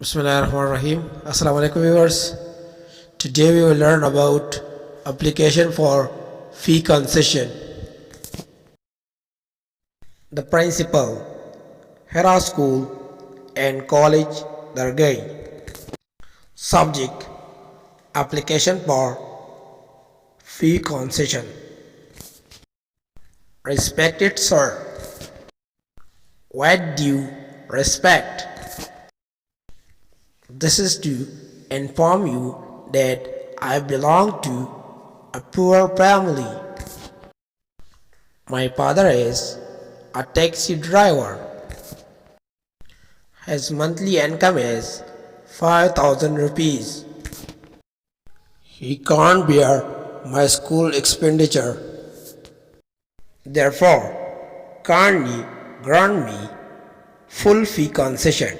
Bismillahirrahmanirrahim. Assalamu alaikum viewers. Today we will learn about application for fee concession. The principal, Hera School and College, Dargai. Subject, application for fee concession. Respected sir, what do you respect? This is to inform you that I belong to a poor family. My father is a taxi driver. His monthly income is 5,000 rupees. He can't bear my school expenditure. Therefore, kindly grant me full fee concession,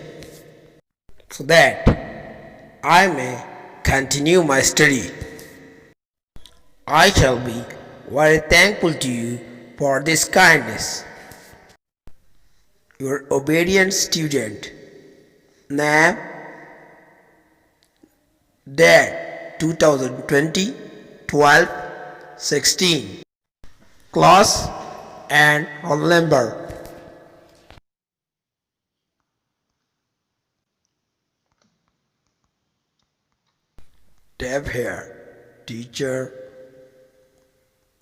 so that I may continue my study. I shall be very thankful to you for this kindness. Your obedient student, Name, Date 2020 12 16. Class and roll number. Tab here, teacher,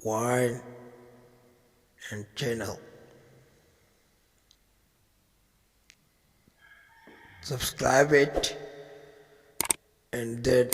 wine and channel. Subscribe it and then